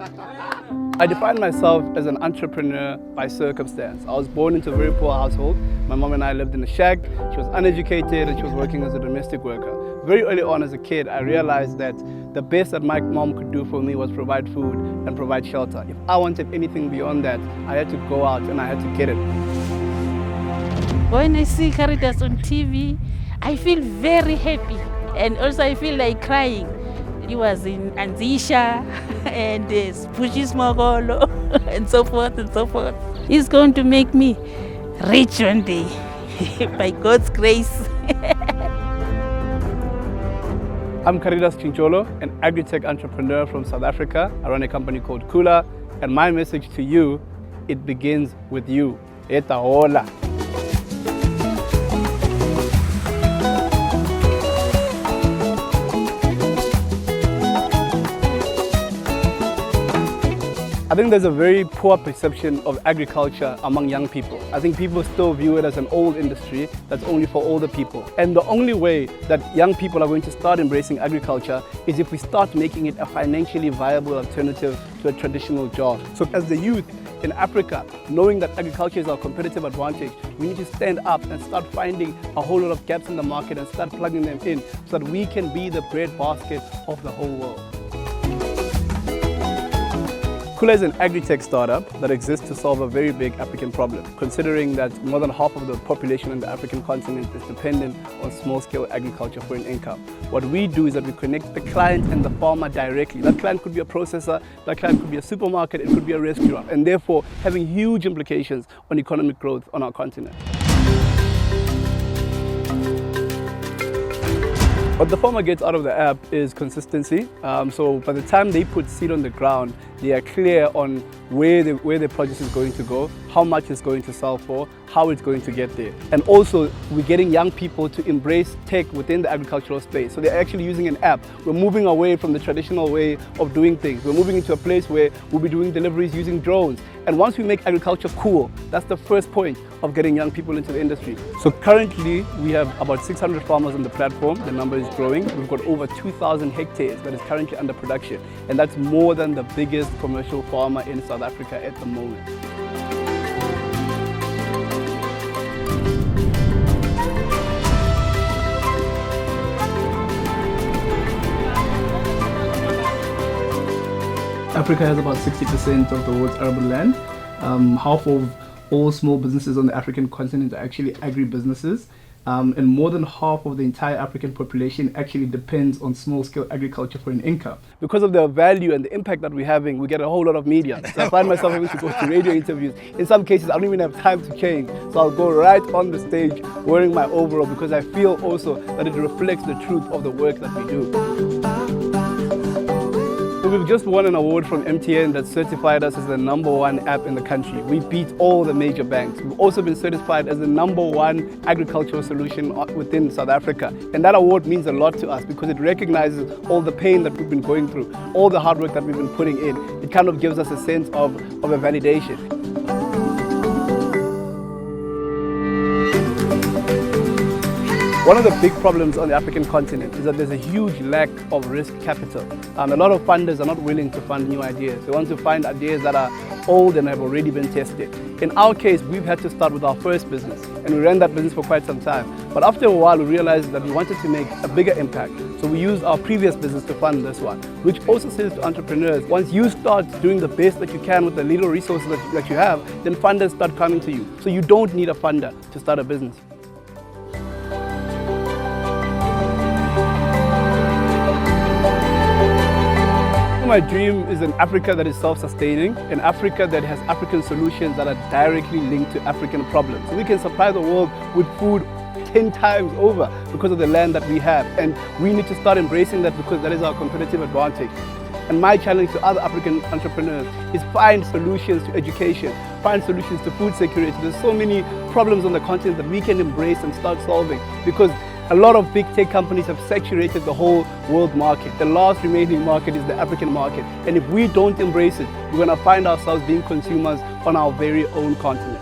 I define myself as an entrepreneur by circumstance. I was born into a very poor household. My mom and I lived in a shack. She was uneducated and she was working as a domestic worker. Very early on as a kid, I realized that the best that my mom could do for me was provide food and provide shelter. If I wanted anything beyond that, I had to go out and I had to get it. When I see Karidas on TV, I feel very happy, and also I feel like crying. He was in Anzisha and Tshinstsholo and so forth and so forth. He's going to make me rich one day, by God's grace. I'm Karidas Tshinstsholo, an agritech entrepreneur from South Africa. I run a company called Kula, and my message to you, it begins with you. Eta hola. I think there's a very poor perception of agriculture among young people. I think people still view it as an old industry that's only for older people. And the only way that young people are going to start embracing agriculture is if we start making it a financially viable alternative to a traditional job. So as the youth in Africa, knowing that agriculture is our competitive advantage, we need to stand up and start finding a whole lot of gaps in the market and start plugging them in so that we can be the breadbasket of the whole world. Kula is an agri-tech startup that exists to solve a very big African problem, considering that more than half of the population on the African continent is dependent on small-scale agriculture for an income. What we do is that we connect the client and the farmer directly. That client could be a processor, that client could be a supermarket, it could be a restaurant, and therefore having huge implications on economic growth on our continent. What the farmer gets out of the app is consistency. So by the time they put seed on the ground, they are clear on where their produce is going to go, how much it's going to sell for, how it's going to get there. And also, we're getting young people to embrace tech within the agricultural space. So they're actually using an app. We're moving away from the traditional way of doing things. We're moving into a place where we'll be doing deliveries using drones. And once we make agriculture cool, that's the first point of getting young people into the industry. So currently, we have about 600 farmers on the platform. The number is growing. We've got over 2,000 hectares that is currently under production. And that's more than the biggest commercial farmer in South Africa at the moment. Africa has about 60% of the world's arable land. Half of all small businesses on the African continent are actually agri-businesses. And more than half of the entire African population actually depends on small-scale agriculture for an income. Because of the value and the impact that we're having, we get a whole lot of media. So I find myself having to go to radio interviews. In some cases, I don't even have time to change. So I'll go right on the stage wearing my overall because I feel also that it reflects the truth of the work that we do. We've just won an award from MTN that certified us as the #1 app in the country. We beat all the major banks. We've also been certified as the #1 agricultural solution within South Africa. And that award means a lot to us because it recognizes all the pain that we've been going through, all the hard work that we've been putting in. It kind of gives us a sense of a validation. One of the big problems on the African continent is that there's a huge lack of risk capital. A lot of funders are not willing to fund new ideas. They want to find ideas that are old and have already been tested. In our case, we've had to start with our first business, and we ran that business for quite some time. But after a while, we realized that we wanted to make a bigger impact. So we used our previous business to fund this one, which also says to entrepreneurs, once you start doing the best that you can with the little resources that you have, then funders start coming to you. So you don't need a funder to start a business. My dream is an Africa that is self-sustaining, an Africa that has African solutions that are directly linked to African problems. So we can supply the world with food 10 times over because of the land that we have. And we need to start embracing that because that is our competitive advantage. And my challenge to other African entrepreneurs is find solutions to education, find solutions to food security. There's so many problems on the continent that we can embrace and start solving because a lot of big tech companies have saturated the whole world market. The last remaining market is the African market. And if we don't embrace it, we're going to find ourselves being consumers on our very own continent.